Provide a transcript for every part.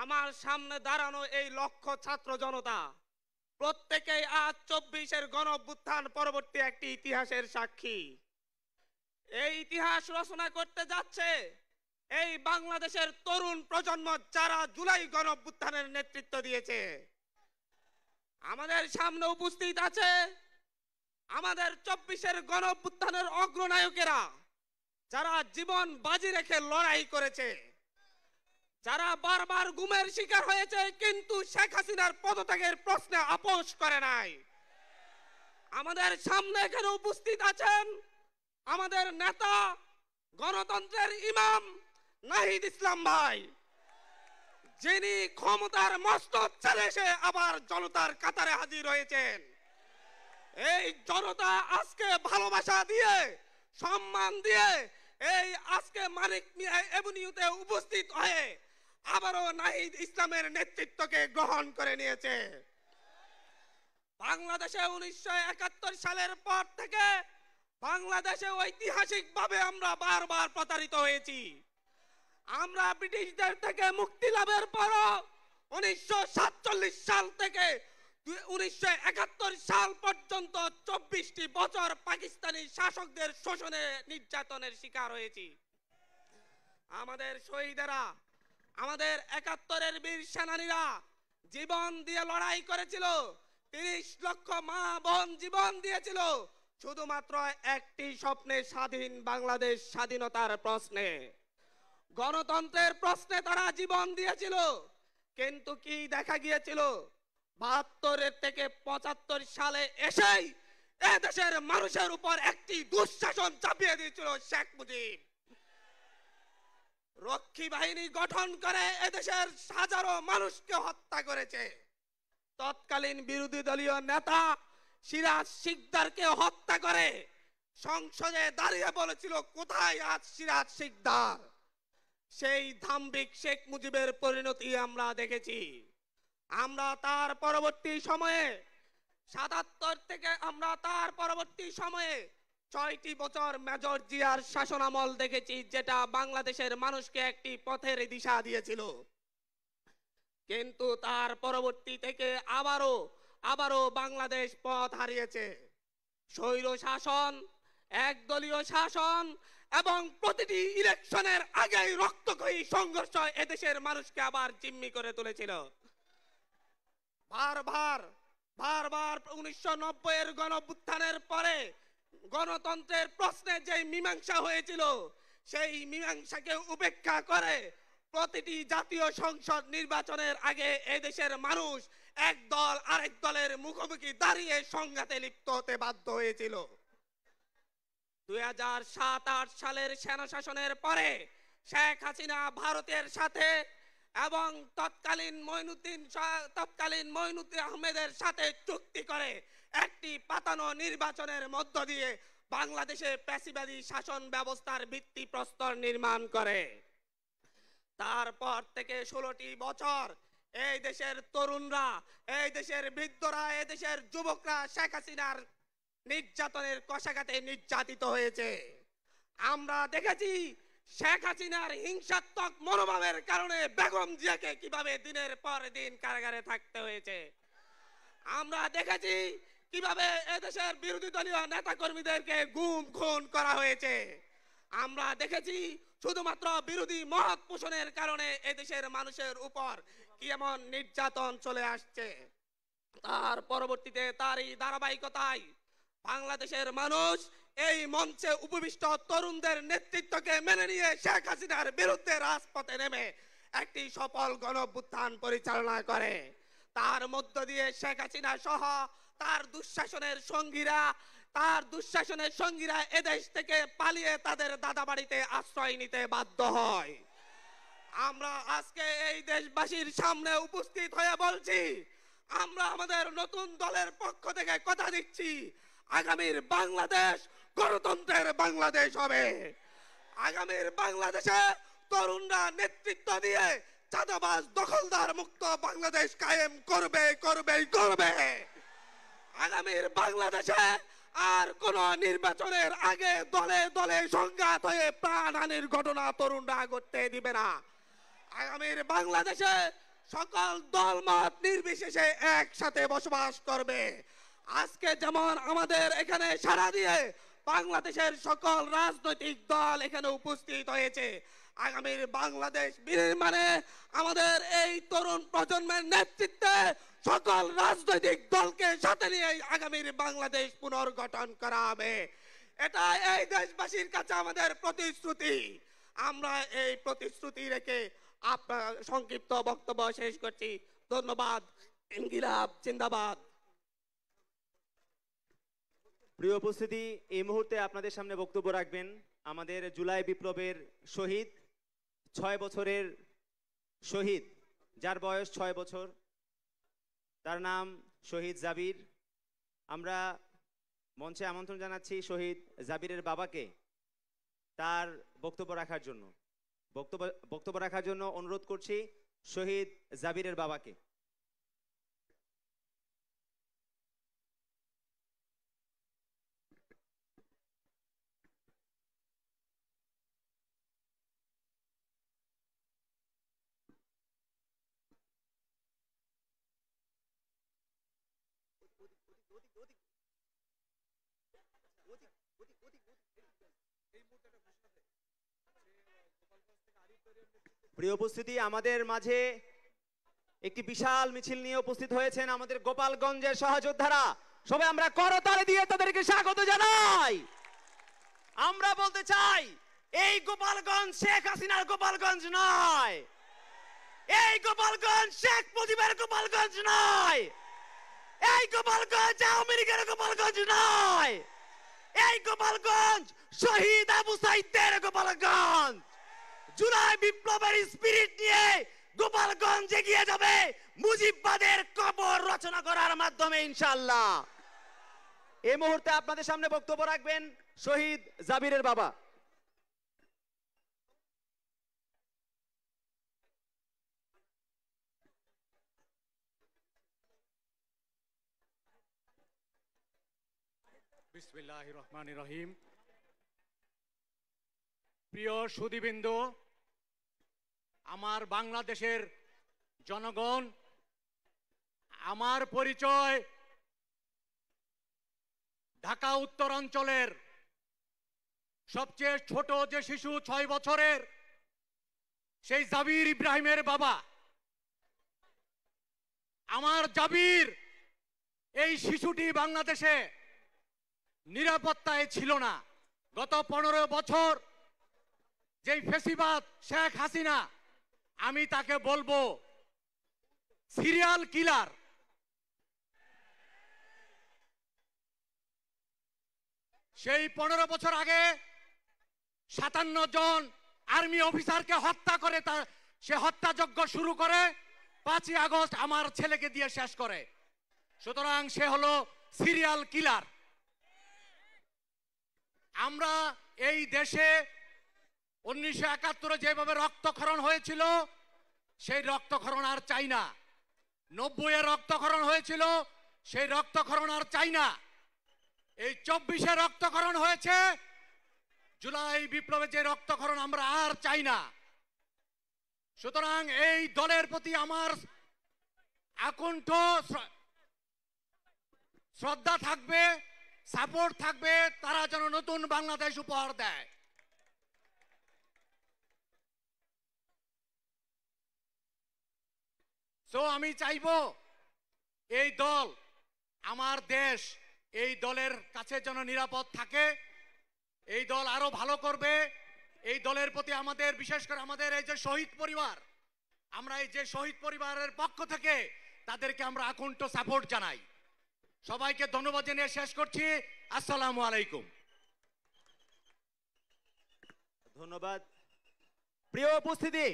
আমার সামনে দাঁড়ানো এই লক্ষ ছাত্র জনতা প্রত্যেকেই আজ 24-এর গণঅভ্যুত্থান পরবর্তী একটি ইতিহাসের সাক্ষী। এই ইতিহাস রচনা করতে যাচ্ছে এই বাংলাদেশের তরুণ প্রজন্ম, যারা জুলাই গণঅভ্যুত্থানের নেতৃত্ব দিয়েছে। আমাদের সামনে উপস্থিত আছে আমাদের 24-এর গণঅভ্যুত্থানের অগ্রনায়কেরা, যারা জীবন বাজি রেখে লড়াই করেছে, যারা বারবার গুমের শিকার হয়েছে কিন্তু শেখ হাসিনার পদত্যাগের প্রশ্নে আপোষ করে নাই। আমাদের সামনে এখানে উপস্থিত আছেন আমাদের নেতা, গণতন্ত্রের ইমাম নাহিদ ইসলাম ভাই, যিনি ক্ষমতার মস্তক ছেড়ে এসে আবার জনতার কাতারে হাজির হয়েছেন। এই জনতা আজকে ভালোবাসা দিয়ে, সম্মান দিয়ে এই আজকে মানিক মিয়া এভিনিউতে উপস্থিত হয়ে আবারও নাহিদ ইসলামের নেতৃত্বকে গ্রহণ করে নিয়েছে। বাংলাদেশে 1971 সালের পর থেকে বাংলাদেশে ঐতিহাসিকভাবে আমরা বারবার প্রতারিত হয়েছি। আমরা ব্রিটিশদের থেকে মুক্তি লাভের পর 1947 সাল থেকে 1971 সাল পর্যন্ত 24টি বছর পাকিস্তানি শাসকদের শোষণে নির্যাতনের শিকার হয়েছি। আমাদের শহীদেরা, আমাদের 71-এর বীর সেনানীরা জীবন দিয়ে লড়াই করেছিল। 30 লক্ষ মা বোন জীবন দিয়েছিল শুধুমাত্র একটি স্বপ্নে, স্বাধীন বাংলাদেশ, স্বাধীনতার প্রশ্নে, গণতন্ত্রের প্রশ্নে তারা জীবন দিয়েছিল। কিন্তু কি দেখা গিয়েছিল? 72 থেকে 75 সালে এসেই এদেশের মানুষের উপর একটি দুঃশাসন চাপিয়ে দিয়েছিল শেখ মুজিব। রক্ষী বাহিনী গঠন করে এদেশের হাজারো মানুষকে হত্যা করেছে। তৎকালীন বিরোধী দলীয় নেতা সিরাজ শিকদারকে হত্যা করে সংসদে দাঁড়িয়ে বলেছিল, কোথায় আজ সিরাজ শিকদার? সেই ধাম্বিক শেখ মুজিবের পরিণতি আমরা দেখেছি। আমরা তার পরবর্তী সময়ে 77 থেকে আমরা তার পরবর্তী সময়ে 6টি বছর মেজর জিয়ার শাসনামল দেখেছি, যেটা বাংলাদেশের মানুষকে একটি পথের দিশা দিয়েছিল। কিন্তু তার পরবর্তী থেকে আবারও বাংলাদেশ পথ হারিয়েছে। স্বৈর শাসন, একদলীয় শাসন এবং প্রতিটি ইলেকশনের আগেই রক্তক্ষয়ী সংঘর্ষ এদেশের মানুষকে আবার জিম্মি করে তুলেছিল। বারবার 1990-এর গণঅভ্যুত্থানের পরে গণতন্ত্রের প্রশ্নে যে মীমাংসা হয়েছিল, সেই মীমাংসাকে উপেক্ষা করে প্রতিটি জাতীয় সংসদ নির্বাচনের আগে এদেশের মানুষ এক দল আরেক দলের মুখোমুখি দাঁড়িয়ে সংঘাতে লিপ্ত হতে বাধ্য হয়েছিল। 2007-8 সালের সেনা শাসনের পরে শেখ হাসিনা ভারতের সাথে এবং তৎকালীন মঈনুদ্দিন আহমেদের সাথে চুক্তি করে একটি পাতানো নির্বাচনের মধ্য দিয়ে বাংলাদেশে প্যাসিবাদী শাসন ব্যবস্থার ভিত্তিপ্রস্তর নির্মাণ করে। তারপর থেকে 16টি বছর এই দেশের তরুণরা, এই দেশের বৃদ্ধরা, এই দেশের যুবকরা শেখ হাসিনার নির্যাতনের কষাঘাতে নির্যাতিত হয়েছে। আমরা দেখেছি শেখ হাসিনার হিংসাত্মক মনোভাবের কারণে বেগম জিয়াকে কিভাবে দিনের পর দিন কারাগারে থাকতে হয়েছে। আমরা দেখেছি কিভাবে এদেশের বিরোধী দলীয় নেতা কর্মীদেরকে গুম খুন করা হয়েছে। আমরা দেখেছি শুধুমাত্র বিরোধী মত পোষণের কারণে এদেশের মানুষের উপর কেমন নির্যাতন চলে আসছে। তার পরবর্তীতে তারই ধারাবাহিকতায় বাংলাদেশের মানুষ এই মঞ্চে উপবিষ্ট তরুণদের নেতৃত্বকে মেনে নিয়ে শেখ হাসিনার বিরুদ্ধে রাজপথে নেমে একটি সফল গণঅভ্যুত্থান পরিচালনা করে। তার মধ্য দিয়ে শেখ হাসিনা সহ তার দুঃশাসনের সঙ্গীরা এদেশ থেকে পালিয়ে তাদের দাদাবাড়িতে আশ্রয় নিতে বাধ্য হয়। আমরা আজকে এই দেশবাসীর সামনে উপস্থিত হয়ে বলছি, আমরা আমাদের নতুন দলের পক্ষ থেকে কথা দিচ্ছি, আগামীর বাংলাদেশ গণতন্ত্রের বাংলাদেশ হবে। আগামীর বাংলাদেশে তরুণরা নেতৃত্ব দিয়ে চাঁদাবাজ দখলদার মুক্ত বাংলাদেশ কায়েম করবে। আগামীর বাংলাদেশে আর কোন নির্বাচনের আগে দলে দলে সংঘাত হয়ে প্রাণহানির ঘটনা তরুণরা ঘটতে দিবে না। আগামীর বাংলাদেশে সকল দলমত নির্বিশেষে একসাথে বসবাস করবে। আজকে যেমন আমাদের এখানে সারা দিয়ে বাংলাদেশের সকল রাজনৈতিক দল এখানে উপস্থিত হয়েছে, আগামীর বাংলাদেশ বিনির্মাণে আমাদের এই তরুণ প্রজন্মের নেতৃত্বে সকল রাজনৈতিক দলকে সাথে নিয়ে আগামীর বাংলাদেশ পুনর্গঠন করা হবে। এটা এই দেশবাসীর কাছে আমাদের প্রতিশ্রুতি। আমরা এই প্রতিশ্রুতি রেখে আপনার সংক্ষিপ্ত বক্তব্য শেষ করছি। ধন্যবাদ। ইনকিলাব জিন্দাবাদ। প্রিয় উপস্থিতি, এই মুহূর্তে আপনাদের সামনে বক্তব্য রাখবেন আমাদের জুলাই বিপ্লবের শহীদ, 6 বছরের শহীদ, যার বয়স 6 বছর, তার নাম শহীদ জাবির। আমরা মঞ্চে আমন্ত্রণ জানাচ্ছি শহীদ জাবিরের বাবাকে তার বক্তব্য রাখার জন্য। বক্তব্য রাখার জন্য অনুরোধ করছি শহীদ জাবিরের বাবাকে। প্রিয় উপস্থিতি, আমাদের মাঝে একটি বিশাল মিছিল নিয়ে উপস্থিত হয়েছেন আমাদের গোপালগঞ্জের সহযোদ্ধারা। সবাই আমরা করতালি দিয়ে তাদেরকে স্বাগত জানাই। আমরা বলতে চাই, এই গোপালগঞ্জ শেখ হাসিনার গোপালগঞ্জ নয়, এই গোপালগঞ্জ শেখ মুজিবের গোপালগঞ্জ নয়, এই গোপালগঞ্জ আওয়ামী লীগের গোপালগঞ্জ নয়, এই গোপালগঞ্জ শহীদ আবু সাইদের গোপালগঞ্জ। জুলাই বিপ্লবের স্পিরিট নিয়ে গোপালগঞ্জ এগিয়ে যাবে মুজিববাদের কবর রচনা করার মাধ্যমে ইনশাআল্লাহ। এই মুহূর্তে আপনাদের সামনে বক্তব্য রাখবেন শহীদ জাবিরের বাবা। বিসমিল্লাহির রহমানির রহিম। প্রিয় সুধীবৃন্দ, আমার বাংলাদেশের জনগণ, আমার পরিচয় ঢাকা উত্তরাঞ্চলের সবচেয়ে ছোট যে শিশু 6 বছরের, সেই জাবির ইব্রাহিমের বাবা। আমার জাবির, এই শিশুটি বাংলাদেশে নিরাপত্তায় ছিল না। গত 15 বছর যেই ফেসিবাদ শেখ হাসিনা, আমি তাকে বলবো সিরিয়াল কিলার। সেই 15 বছর আগে 57 জন আর্মি অফিসারকে হত্যা করে সে হত্যাযজ্ঞ শুরু করে 5ই আগস্ট আমার ছেলেকে দিয়ে শেষ করে। সুতরাং সে হলো সিরিয়াল কিলার। আমরা এই দেশে 1971 যেভাবে রক্তক্ষরণ হয়েছিল, সেই রক্তক্ষরণ আর চাই না। 90-এ রক্তক্ষরণ হয়েছিল, সেই রক্তক্ষরণ আর চাই না। এই 24-এ রক্তক্ষরণ হয়েছে, জুলাই বিপ্লবে যে রক্তক্ষরণ আমরা আর চাই না। সুতরাং এই দলের প্রতি আমার আকুণ্ঠ শ্রদ্ধা থাকবে, সাপোর্ট থাকবে, তারা যেন নতুন বাংলাদেশ উপহার দেয়। সো আমি চাইবো এই দল, আমার দেশ, এই দলের কাছে যেন নিরাপদ থাকে। এই দল আরো ভালো করবে। এই দলের প্রতি আমাদের, বিশেষ করে আমাদের এই যে শহীদ পরিবার, আমরা এই যে শহীদ পরিবারের পক্ষ থেকে তাদেরকে আমরা আকুণ্ঠ সাপোর্ট জানাই। সবাইকে ধন্যবাদ জানিয়ে শেষ করছি। আসসালামু আলাইকুম। ধন্যবাদ। প্রিয় উপস্থিতি,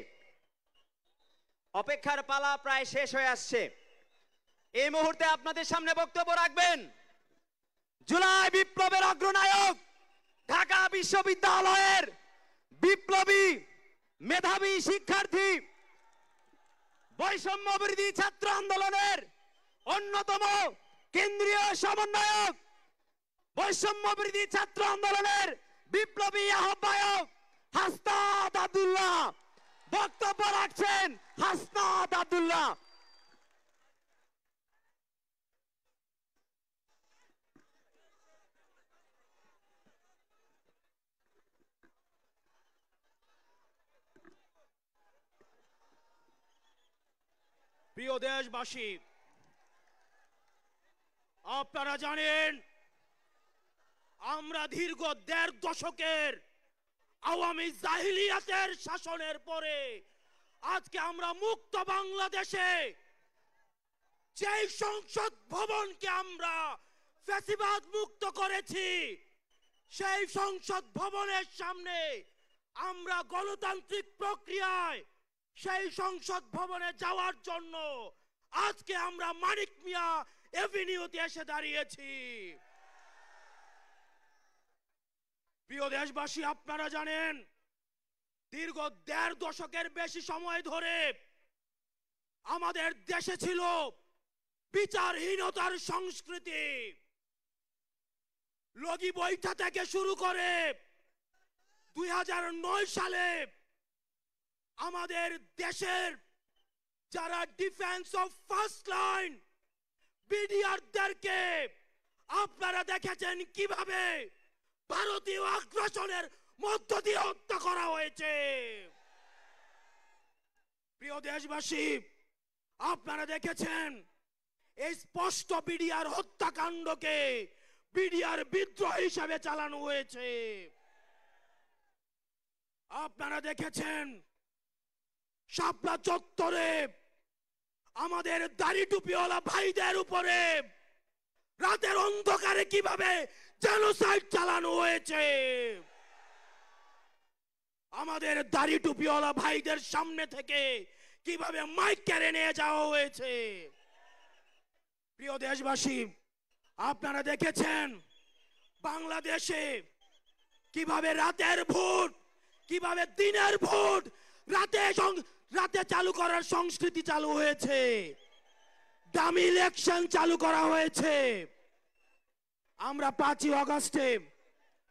অপেক্ষার পালা প্রায় শেষ হয়ে আসছে। এই মুহূর্তে আপনাদের সামনে বক্তব্য রাখবেন জুলাই বিপ্লবের অগ্রনায়ক, ঢাকা বিশ্ববিদ্যালয়ের বিপ্লবী মেধাবী শিক্ষার্থী, বৈষম্য বিরোধী ছাত্র আন্দোলনের অন্যতম কেন্দ্রীয় সমন্বয়ক, বৈষম্য বিরোধী ছাত্র আন্দোলনের বিপ্লবী আহ্বায়ক হাসনাত আব্দুল্লাহ। বক্তব্য রাখছেন হাসনাত রিফাত আব্দুল্লাহ। প্রিয় দেশবাসী, আপনারা জানেন আমরা দীর্ঘ ১.৫ দশকের আওয়ামী জাহিলিয়াতের শাসনের পরে আজকে আমরা মুক্ত বাংলাদেশে যেই সংসদ ভবনকে আমরা ফ্যাসিবাদ মুক্ত করেছি, সেই সংসদ ভবনের সামনে আমরা গণতান্ত্রিক প্রক্রিয়ায় সেই সংসদ ভবনে যাওয়ার জন্য আজকে আমরা মানিক মিয়া এভিনিউতে এসে দাঁড়িয়েছি। প্রিয় দেশবাসী, আপনারা জানেন দীর্ঘ ১.৫ দশকের বেশি সময় ধরে আমাদের দেশে ছিল বিচারহীনতার সংস্কৃতি। লগি বৈঠা থেকে শুরু করে ২০০৯ সালে আমাদের দেশের যারা ডিফেন্স অফ ফার্স্ট লাইন বিডিআরদেরকে আপনারা দেখেছেন কিভাবে ভারতীয় আগ্রাসনের মধ্য দিয়ে হত্যা করা হয়েছে। প্রিয় দেশবাসী, আপনারা দেখেছেন এই স্পষ্ট বিডিআর হত্যাকাণ্ডকে বিডিআর বিদ্রোহ হিসেবে চালানো হয়েছে। আপনারা দেখেছেন শাপলা চত্বরে আমাদের দাড়ি টুপিওয়ালা ভাইদের উপরে রাতের অন্ধকারে কিভাবে জেনোসাইড চালানো হয়েছে। আমাদের দাড়ি টুপিওয়ালা ভাইদের সামনে থেকে কিভাবে মাইক কেড়ে নিয়ে যাওয়া হয়েছে। প্রিয় দেশবাসী, আপনারা দেখেছেন বাংলাদেশে কিভাবে রাতের ভোট, কিভাবে দিনের ভোট রাতে চালু করার সংস্কৃতি চালু হয়েছে, ডামি ইলেকশন চালু করা হয়েছে। আমরা ৫ই আগস্টে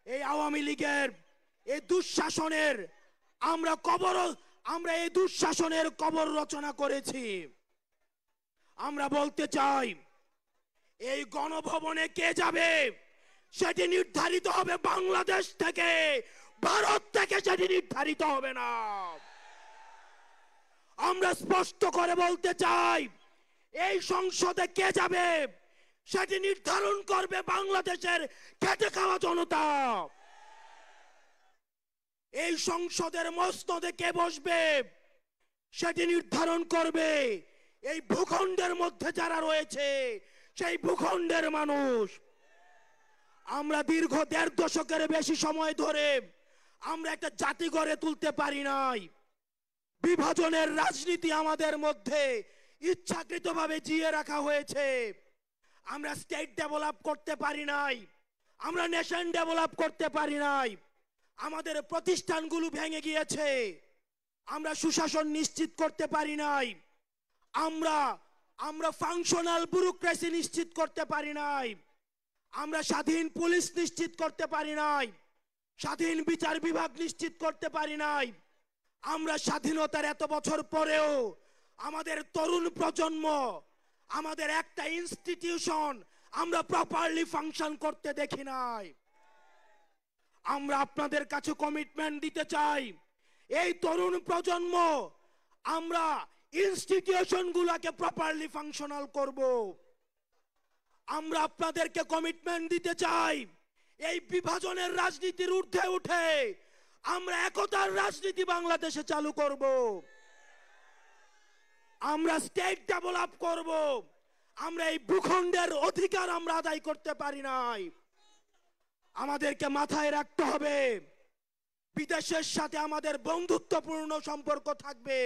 এই আওয়ামী লীগের এই দুঃশাসনের আমরা এই দুঃশাসনের কবর রচনা করেছি। আমরা বলতে চাই এই গণভবনে কে যাবে সেটি নির্ধারিত হবে বাংলাদেশ থেকে, ভারত থেকে সেটি নির্ধারিত হবে না। আমরা স্পষ্ট করে বলতে চাই এই সংসদে কে যাবে সেটি নির্ধারণ করবে বাংলাদেশের খেটে খাওয়া জনতা। এই সংসদের মসনদে কে বসবে সেটি নির্ধারণ করবে এই ভূখণ্ডের মধ্যে যারা রয়েছে সেই ভূখণ্ডের মানুষ। আমরা দীর্ঘ ১.৫ দশকের বেশি সময় ধরে আমরা একটা জাতি গড়ে তুলতে পারি নাই। বিভাজনের রাজনীতি আমাদের মধ্যে ইচ্ছাকৃতভাবে জিয়ে রাখা হয়েছে। আমরা স্টেট ডেভেলপ করতে পারি নাই, আমরা নেশন ডেভেলপ করতে পারি নাই। আমাদের প্রতিষ্ঠানগুলো ভেঙে গিয়েছে, আমরা সুশাসন নিশ্চিত করতে পারি নাই, আমরা ফাংশনাল ব্যুরোক্রেসি নিশ্চিত করতে পারি নাই, আমরা স্বাধীন পুলিশ নিশ্চিত করতে পারি নাই, স্বাধীন বিচার বিভাগ নিশ্চিত করতে পারি নাই। আমরা স্বাধীনতার এত বছর পরেও আমাদের তরুণ প্রজন্ম, আমাদের একটা ইনস্টিটিউশন আমরা প্রপারলি ফাংশন করতে দেখি নাই। আমরা আপনাদের কাছে কমিটমেন্ট দিতে চাই এই তরুণ প্রজন্ম আমরা ইনস্টিটিউশনগুলোকে প্রপারলি ফাংশনাল করব। আমরা আপনাদেরকে কমিটমেন্ট দিতে চাই এই বিভাজনের রাজনীতির ঊর্ধ্বে উঠে আমরা একতার রাজনীতি বাংলাদেশে চালু করব। আমরা স্টেট ডেভেলপ করব। আমরা এই ভূখণ্ডের অধিকার আমরা আদায় করতে পারি নাই। আমাদেরকে মাথায় রাখতে হবে বিদেশের সাথে আমাদের বন্ধুত্বপূর্ণ সম্পর্ক থাকবে,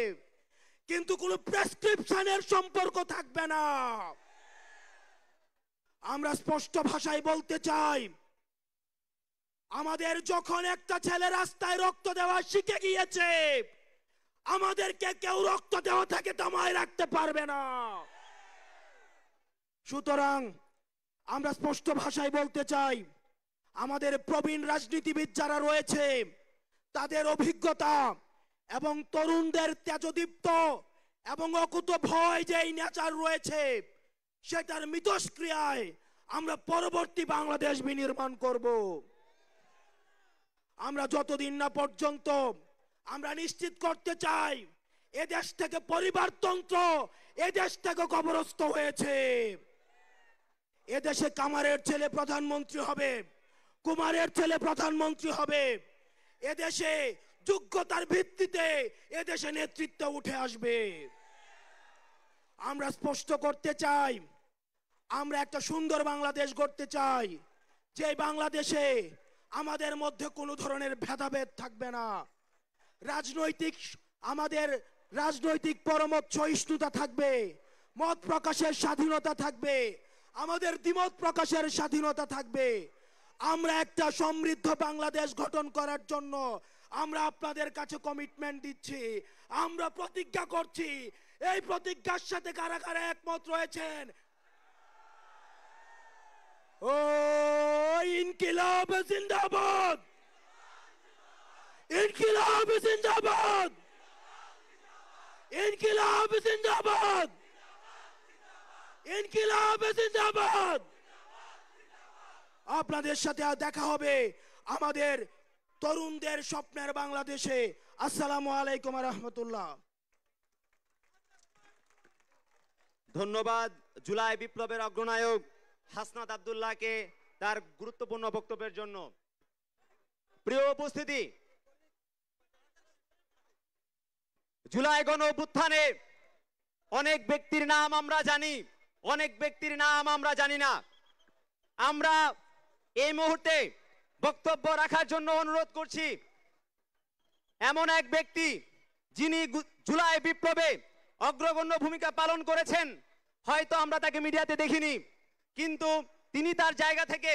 কিন্তু কোনো প্রেসক্রিপশনের সম্পর্ক থাকবে না। আমরা স্পষ্ট ভাষায় বলতে চাই আমাদের যখন একটা ছেলে রাস্তায় রক্ত দেওয়া শিখে গিয়েছে, আমাদেরকে কেউ রক্ত দেওয়া থেকে দমায় রাখতে পারবে না। সুতরাং আমরা স্পষ্ট ভাষায় বলতে চাই আমাদের প্রবীণ রাজনীতিবিদ যারা রয়েছে তাদের অভিজ্ঞতা এবং তরুণদের তেজদীপ্ত এবং অকুত ভয় যে এই নেচার রয়েছে সেটার মিথস্ক্রিয়ায় আমরা পরবর্তী বাংলাদেশ বিনির্মাণ করব। আমরা যতদিন না পর্যন্ত আমরা নিশ্চিত করতে চাই এদেশ থেকে পরিবারতন্ত্র এদেশ থেকে কবরস্থ হয়েছে। এদেশে কামারের ছেলে প্রধানমন্ত্রী হবে, কুমারের ছেলে প্রধানমন্ত্রী হবে। এদেশে যোগ্যতার ভিত্তিতে এদেশে নেতৃত্ব উঠে আসবে। আমরা স্পষ্ট করতে চাই আমরা একটা সুন্দর বাংলাদেশ গড়তে চাই, যে বাংলাদেশে আমাদের মধ্যে কোনো ধরনের ভেদাভেদ থাকবে না। আমাদের রাজনৈতিক পরমত সহিষ্ণুতা থাকবে, মত প্রকাশের স্বাধীনতা থাকবে, আমাদের দ্বিমত প্রকাশের স্বাধীনতা থাকবে। আমরা একটা সমৃদ্ধ বাংলাদেশ গঠন করার জন্য আমরা আপনাদের কাছে কমিটমেন্ট দিচ্ছি, আমরা প্রতিজ্ঞা করছি। এই প্রতিজ্ঞার সাথে কারা কারা একমত রয়েছেন? ও ইনকিলাব জিন্দাবাদ, ইনকিলাব জিন্দাবাদ, ইনকিলাব জিন্দাবাদ, ইনকিলাব জিন্দাবাদ। আপনাদের সাথে দেখা হবে আমাদের তরুণদের স্বপ্নের বাংলাদেশে। আসসালামু আলাইকুম ওয়া রাহমাতুল্লাহ। ধন্যবাদ জুলাই বিপ্লবের অগ্রনায়ক হাসনাত আব্দুল্লাহকে তার গুরুত্বপূর্ণ বক্তব্যের জন্য। প্রিয় উপস্থিতি, জুলাই গণ অভ্যুত্থানে অনেক ব্যক্তির নাম আমরা জানি, অনেক ব্যক্তির নাম আমরা জানি না। আমরা এই মুহূর্তে বক্তব্য রাখার জন্য অনুরোধ করছি এমন এক ব্যক্তি যিনি জুলাই বিপ্লবে অগ্রগণ্য ভূমিকা পালন করেছেন। হয়তো আমরা তাকে মিডিয়াতে দেখিনি, কিন্তু তিনি তার জায়গা থেকে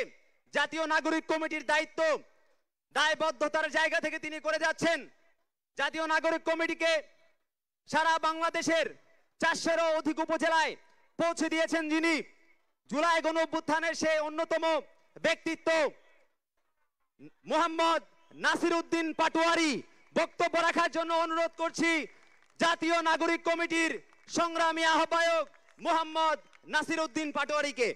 জাতীয় নাগরিক কমিটির দায়িত্ব দায়বদ্ধতার জায়গা থেকে তিনি করে যাচ্ছেন। জাতীয় নাগরিক কমিটিকে সারা বাংলাদেশের 400-এরও অধিক উপজেলায় পৌঁছে দিয়েছেন যিনি। জুলাই গণ অভ্যুত্থানের সে অন্যতম ব্যক্তিত্ব মোহাম্মদ নাসির উদ্দিন পাটোয়ারি। বক্তব্য রাখার জন্য অনুরোধ করছি জাতীয় নাগরিক কমিটির সংগ্রামী আহ্বায়ক মোহাম্মদ নাসির উদ্দিন পাটোয়ারিকে।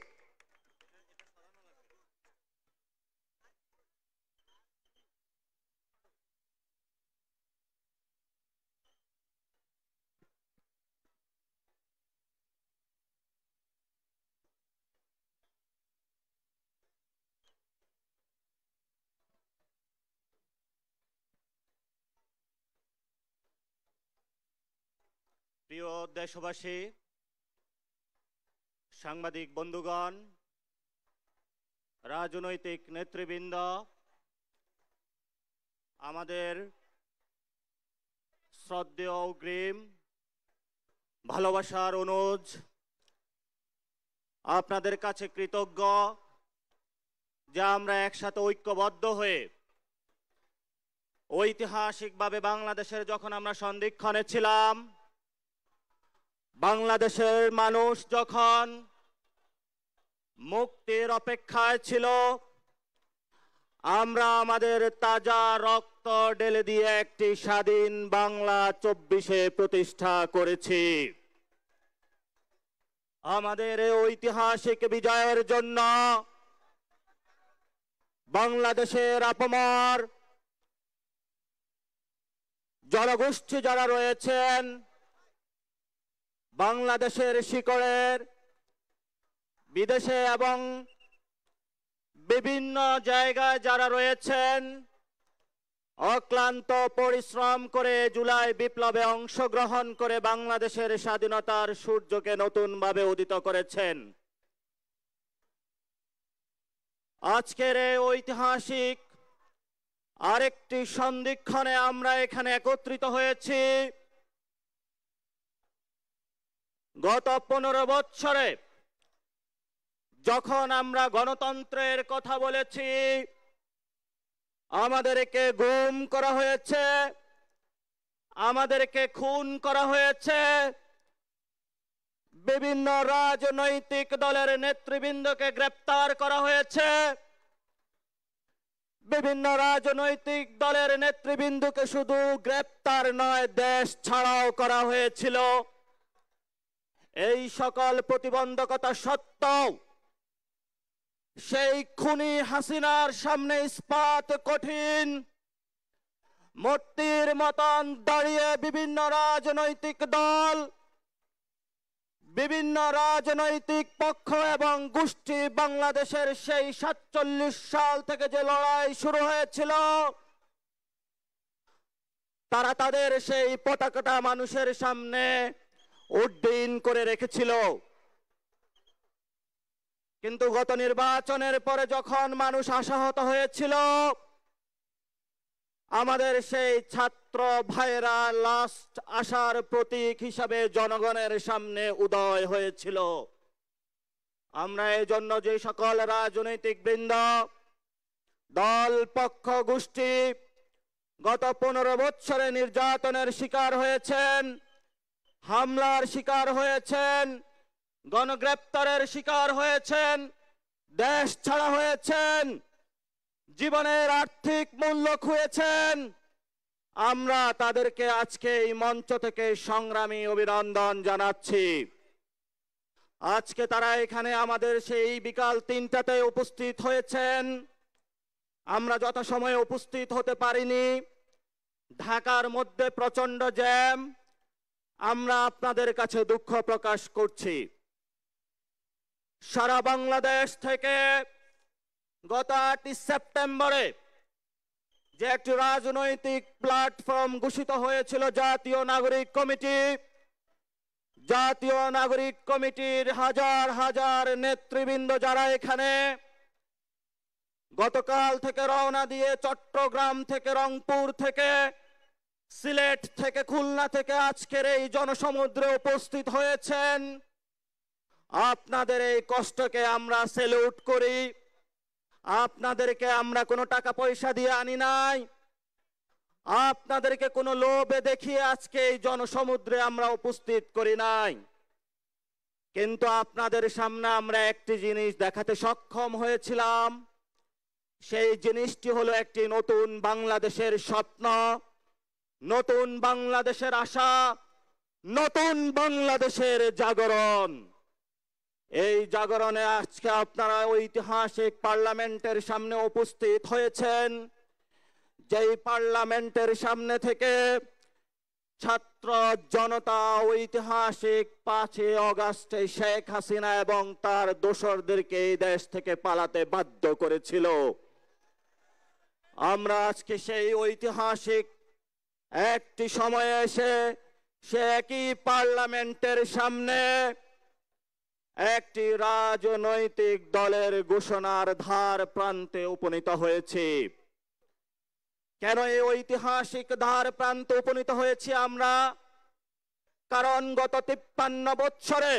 প্রিয় দেশবাসী, সাংবাদিক বন্ধুগণ, রাজনৈতিক নেতৃবৃন্দ, আমাদের শ্রদ্ধেয় অগ্রিম ভালোবাসার অনুজ, আপনাদের কাছে কৃতজ্ঞ যে আমরা একসাথে ঐক্যবদ্ধ হয়ে ঐতিহাসিকভাবে বাংলাদেশের যখন আমরা সন্ধিক্ষণে ছিলাম, বাংলাদেশের মানুষ যখন মুক্তির অপেক্ষায় ছিল, আমরা আমাদের তাজা রক্ত ঢেলে দিয়ে একটি স্বাধীন বাংলা 24-এ প্রতিষ্ঠা করেছি। আমাদের এই ঐতিহাসিক বিজয়ের জন্য বাংলাদেশের আপামর জনগোষ্ঠী যারা রয়েছেন, বাংলাদেশের শিকড়ের বিদেশে এবং বিভিন্ন জায়গায় যারা রয়েছেন, অক্লান্ত পরিশ্রম করে জুলাই বিপ্লবে অংশগ্রহণ করে বাংলাদেশের স্বাধীনতার সূর্যকে নতুনভাবে উদিত করেছেন। আজকের এই ঐতিহাসিক আরেকটি সন্ধিক্ষণে আমরা এখানে একত্রিত হয়েছি। গত 15 বৎসরে যখন আমরা গণতন্ত্রের কথা বলেছি, আমাদেরকে গুম করা হয়েছে, আমাদেরকে খুন করা হয়েছে, বিভিন্ন রাজনৈতিক দলের নেতৃবৃন্দকে গ্রেপ্তার করা হয়েছে, বিভিন্ন রাজনৈতিক দলের নেতৃবৃন্দকে শুধু গ্রেপ্তার নয়, দেশ ছাড়াও করা হয়েছিল। এই সকল প্রতিবন্ধকতা সত্ত্বেও সেই খুনি হাসিনার সামনে ইস্পাত কঠিন মূর্তির মতন দাঁড়িয়ে বিভিন্ন রাজনৈতিক দল, বিভিন্ন রাজনৈতিক পক্ষ এবং গোষ্ঠী বাংলাদেশের সেই ৪৭ সাল থেকে যে লড়াই শুরু হয়েছিল, তারা তাদের সেই পতাকাটা মানুষের সামনে উড্ডীন করে রেখেছিল। কিন্তু গত নির্বাচনের পরে যখন মানুষ আশাহত হয়েছিল, আমাদের সেই ছাত্র ভাইরা লাস্ট আশার প্রতীক হিসাবে জনগণের সামনে উদয় হয়েছিল। আমরা এই জন্য যে সকল রাজনৈতিক বৃন্দ, দল, পক্ষ, গোষ্ঠী গত 15 বছরে নির্যাতনের শিকার হয়েছেন, হামলার শিকার হয়েছেন, গণগ্রেপ্তারের শিকার হয়েছেন, দেশ ছাড়া হয়েছেন, জীবনের আর্থিক মূল্য খুঁয়েছেন, আমরা তাদেরকে আজকে এই মঞ্চ থেকে সংগ্রামী অভিনন্দন জানাচ্ছি। আজকে তারা এখানে আমাদের সেই বিকাল 3টাতে উপস্থিত হয়েছেন। আমরা যথাসময়ে উপস্থিত হতে পারিনি, ঢাকার মধ্যে প্রচন্ড জ্যাম। আমরা আপনাদের কাছে দুঃখ প্রকাশ করছি। সারা বাংলাদেশ থেকে গত 8 সেপ্টেম্বরে যে একটি রাজনৈতিক প্ল্যাটফর্ম ঘোষিত হয়েছিল জাতীয় নাগরিক কমিটি, জাতীয় নাগরিক কমিটির হাজার হাজার নেতৃবৃন্দ যারা এখানে গতকাল থেকে রওনা দিয়ে চট্টগ্রাম থেকে, রংপুর থেকে, সিলেট থেকে, খুলনা থেকে আজকের এই জনসমুদ্রে উপস্থিত হয়েছেন, আপনাদের এই কষ্টকে আমরা স্যালুট করি। আপনাদেরকে আমরা কোনো টাকা পয়সা দিয়ে আনি নাই, আপনাদেরকে কোনো লোভে দেখিয়ে আজকে এই জনসমুদ্রে আমরা উপস্থিত করি নাই। কিন্তু আপনাদের সামনে আমরা একটি জিনিস দেখাতে সক্ষম হয়েছিলাম। সেই জিনিসটি হলো একটি নতুন বাংলাদেশের স্বপ্ন, নতুন বাংলাদেশের আশা, নতুন বাংলাদেশের জাগরণ। এই জাগরণে আজকে আপনারা ঐতিহাসিক পার্লামেন্টের সামনে উপস্থিত হয়েছেন, যেই পার্লামেন্টের সামনে থেকে ছাত্র জনতা ঐতিহাসিক 5 আগস্টে শেখ হাসিনা এবং তার দোসরদেরকে এই দেশ থেকে পালাতে বাধ্য করেছিল। আমরা আজকে সেই ঐতিহাসিক একটি সময়ে এসে সে একই পার্লামেন্টের সামনে একটি রাজনৈতিক দলের ঘোষণার ধার প্রান্তে উপনীত হয়েছে। কেন এই ঐতিহাসিক ধার প্রান্তে উপনীত হয়েছি আমরা? কারণ গত 53 বছরে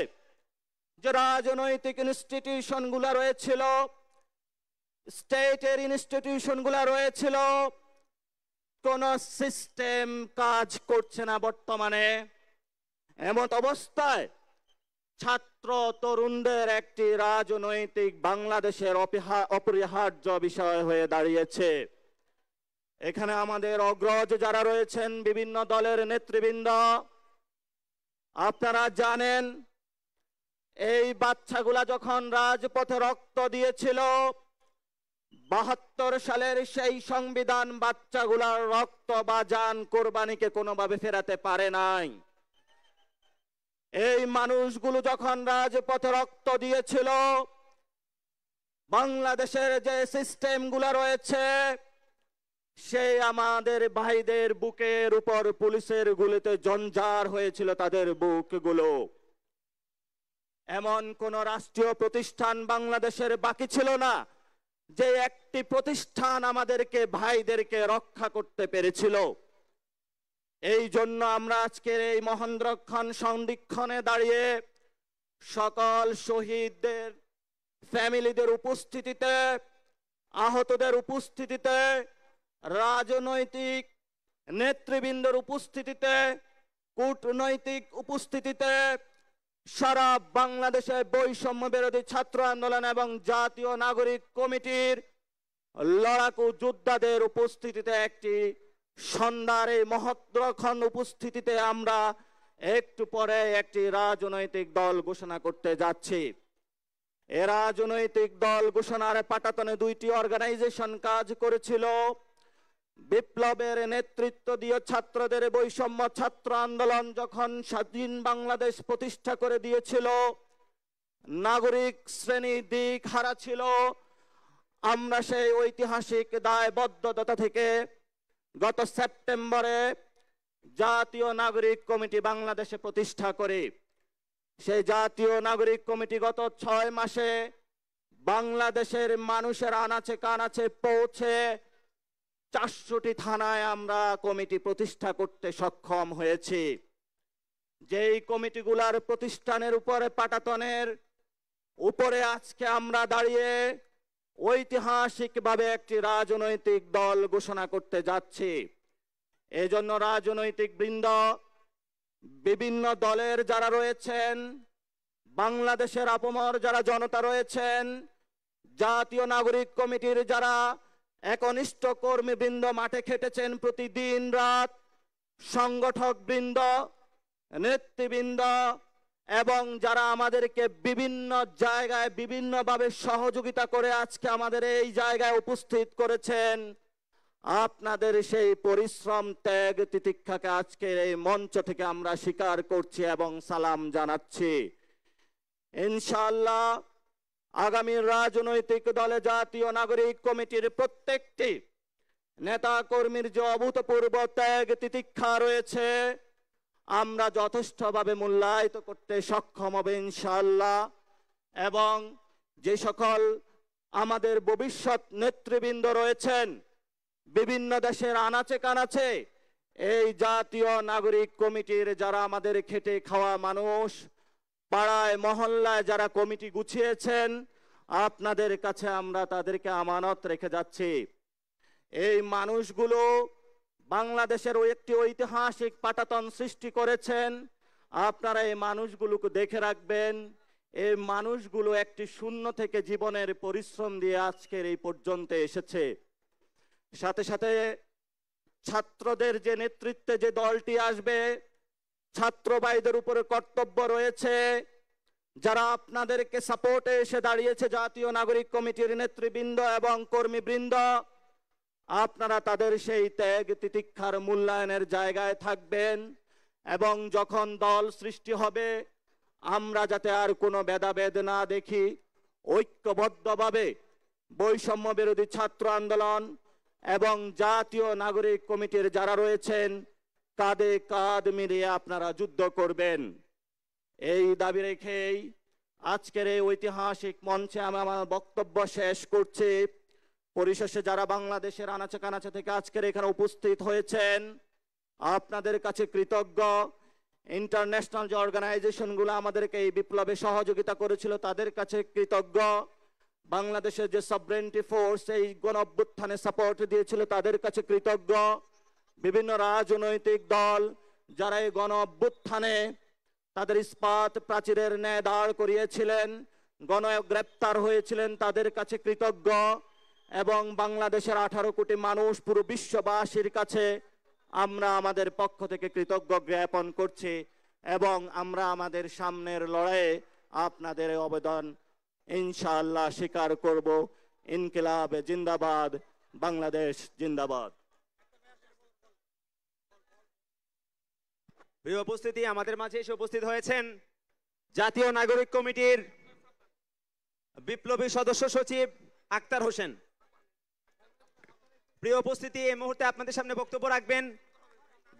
যে রাজনৈতিক ইনস্টিটিউশন গুলা রয়েছিল, স্টেটের ইনস্টিটিউশন গুলা রয়েছিল, কোন সিস্টেম কাজ করছে না বর্তমানে। এমত অবস্থায় ছাত্র তরুণদের একটি রাজনৈতিক বাংলাদেশের অপরিহার্য বিষয় হয়ে দাঁড়িয়েছে। এখানে আমাদের অগ্রজ যারা রয়েছেন, বিভিন্ন দলের নেতৃবৃন্দ, আপনারা জানেন এই বাচ্চাগুলা যখন রাজপথে রক্ত দিয়েছিল, 72 সালের সেই সংবিধান বাচ্চাগুলার রক্ত বা জান কোরবানিকে কোনোভাবে ফেরাতে পারে নাই। এই মানুষগুলো যখন রাজপথে রক্ত দিয়েছিল, বাংলাদেশের যে সিস্টেমগুলো রয়েছে সেই আমাদের ভাইদের বুকের উপর পুলিশের গুলিতে জঞ্জার হয়েছিল তাদের বুকগুলো। এমন কোন রাষ্ট্রীয় প্রতিষ্ঠান বাংলাদেশের বাকি ছিল না যে একটি প্রতিষ্ঠান আমাদেরকে ভাইদেরকে রক্ষা করতে পেরেছিল। এই জন্য আমরা আজকের এই মহেন্দ্রক্ষণ সন্ধিক্ষণে দাঁড়িয়ে সকল শহীদদের ফ্যামিলিদের উপস্থিতিতে, আহতদের উপস্থিতিতে, রাজনৈতিক নেতৃবৃন্দের উপস্থিতিতে, কূটনৈতিক উপস্থিতিতে, সারা বাংলাদেশে বৈষম্য বিরোধী ছাত্র আন্দোলন এবং জাতীয় নাগরিক কমিটির লড়াকু যোদ্ধাদের উপস্থিতিতে একটি সন্ধ্যার এই মহেন্দ্রক্ষণ উপস্থিতিতে আমরা একটু পরে একটি রাজনৈতিক দল ঘোষণা করতে যাচ্ছি। এ রাজনৈতিক দল ঘোষণার পাটাতনে দুইটি অর্গানাইজেশন কাজ করেছিল। বিপ্লবের নেতৃত্ব দিয়ে ছাত্রদের বৈষম্য ছাত্র আন্দোলন যখন স্বাধীন বাংলাদেশ প্রতিষ্ঠা করে দিয়েছিল, নাগরিক শ্রেণী দিক হারা ছিল। আমরা সেই ঐতিহাসিক দায়বদ্ধতা থেকে গত সেপ্টেম্বরে জাতীয় নাগরিক কমিটি বাংলাদেশে প্রতিষ্ঠা করি। সেই জাতীয় নাগরিক কমিটি গত 6 মাসে বাংলাদেশের মানুষের আনাচে কানাচে পৌঁছে 400টি থানায় আমরা কমিটি প্রতিষ্ঠা করতে সক্ষম হয়েছি। যেই কমিটিগুলার প্রতিষ্ঠানের উপরে পাটাতনের উপরে আজকে আমরা দাঁড়িয়ে ঐতিহাসিকভাবে একটি রাজনৈতিক দল ঘোষণা করতে যাচ্ছি। এজন্য রাজনৈতিক বৃন্দ, বিভিন্ন দলের যারা রয়েছেন, বাংলাদেশের আপমর যারা জনতা রয়েছেন, জাতীয় নাগরিক কমিটির যারা একনিষ্ঠ কর্মীবৃন্দ মাঠে খেটেছেন প্রতিদিন রাত, সংগঠক বৃন্দ, নেতৃবৃন্দ এবং যারা আমাদেরকে বিভিন্ন জায়গায় বিভিন্নভাবে সহযোগিতা করে আজকে আমাদের এই জায়গায় উপস্থিত করেছেন, আপনাদের সেই পরিশ্রম ত্যাগ তিতিক্ষাকে আজকের এই মঞ্চ থেকে আমরা স্বীকার করছি এবং সালাম জানাচ্ছি। ইনশাআল্লাহ আগামী রাজনৈতিক দলে জাতীয় নাগরিক কমিটির প্রত্যেকটি নেতা কর্মীর যে অভূতপূর্ব ত্যাগ তিতিক্ষা রয়েছে আমরা যথেষ্টভাবে মূল্যায়িত করতে সক্ষম হবে ইনশাআল্লাহ। এবং যে সকল আমাদের ভবিষ্যৎ নেতৃবৃন্দ রয়েছেন বিভিন্ন দেশের আনাচে কানাচে, এই জাতীয় নাগরিক কমিটির যারা আমাদের খেটে খাওয়া মানুষ, পাড়ায় মহল্লায় যারা কমিটি গুছিয়েছেন, আপনাদের কাছে আমরা তাদেরকে আমানত রেখে যাচ্ছি। এই মানুষগুলো বাংলাদেশের একটি ঐতিহাসিক পাটাতন সৃষ্টি করেছেন। আপনারা এই মানুষগুলোকে দেখে রাখবেন। এই মানুষগুলো একটি শূন্য থেকে জীবনের পরিশ্রম দিয়ে আজকের এই পর্যন্ত এসেছে। সাথে সাথে ছাত্রদের যে নেতৃত্বে যে দলটি আসবে, ছাত্র ভাইদের উপরে কর্তব্য রয়েছে, যারা আপনাদেরকে সাপোর্টে এসে দাঁড়িয়েছে জাতীয় নাগরিক কমিটির নেতৃবৃন্দ এবং কর্মীবৃন্দ, আপনারা তাদের সেই ত্যাগ তিতিক্ষার মূল্যায়নের জায়গায় থাকবেন। এবং যখন দল সৃষ্টি হবে আমরা যাতে আর কোনো ভেদাভেদ না দেখি, ঐক্যবদ্ধভাবে বৈষম্য বিরোধী ছাত্র আন্দোলন এবং জাতীয় নাগরিক কমিটির যারা রয়েছেন কাঁধে কাঁধ মিলিয়ে আপনারা যুদ্ধ করবেন। এই দাবি রেখেই আজকের এই ঐতিহাসিক মঞ্চে আমি আমার বক্তব্য শেষ করছি। পরিশেষে যারা বাংলাদেশের আনাচে কানাচে থেকে আজকের এখানে উপস্থিত হয়েছেন আপনাদের কাছে কৃতজ্ঞ। ইন্টারন্যাশনাল যে অর্গানাইজেশনগুলো আমাদেরকে এই বিপ্লবে সহযোগিতা করেছিল তাদের কাছে কৃতজ্ঞ। বাংলাদেশের যে সভরেন্টি ফোর্স এই গণ অভ্যুত্থানে সাপোর্ট দিয়েছিল তাদের কাছে কৃতজ্ঞ। বিভিন্ন রাজনৈতিক দল যারা এই গণ অভ্যুত্থানে তাদের ইস্পাত প্রাচীরের ন্যায় দাঁড় করিয়েছিলেন, গণগ্রেপ্তার হয়েছিলেন, তাদের কাছে কৃতজ্ঞ। এবং বাংলাদেশের 18 কোটি মানুষ পুরো বিশ্ববাসীর কাছে আমরা আমাদের পক্ষ থেকে কৃতজ্ঞ জ্ঞাপন করছি। এবং আমরা আমাদের সামনের লড়াইয়ে আপনাদের অবদান ইনশাআল্লাহ স্বীকার করব। ইনকিলাব জিন্দাবাদ, বাংলাদেশ জিন্দাবাদ। প্রিয় উপস্থিতি, আমাদের মাঝে এসে উপস্থিত হয়েছেন জাতীয় নাগরিক কমিটির বিপ্লবী সদস্য সচিব আক্তার হোসেন। প্রিয় উপস্থিতি, এই মুহূর্তে আপনাদের সামনে বক্তব্য রাখবেন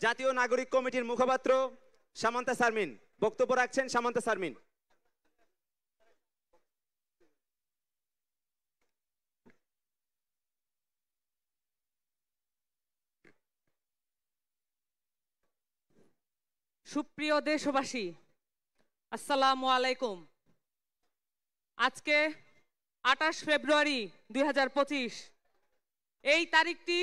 জাতীয় নাগরিক কমিটির মুখপাত্র সামান্তা শারমিন। বক্তব্য রাখছেন সামান্তা শারমিন। সুপ্রিয় দেশবাসী, আসসালামু আলাইকুম। আজকে 28 ফেব্রুয়ারি 2025, এই তারিখটি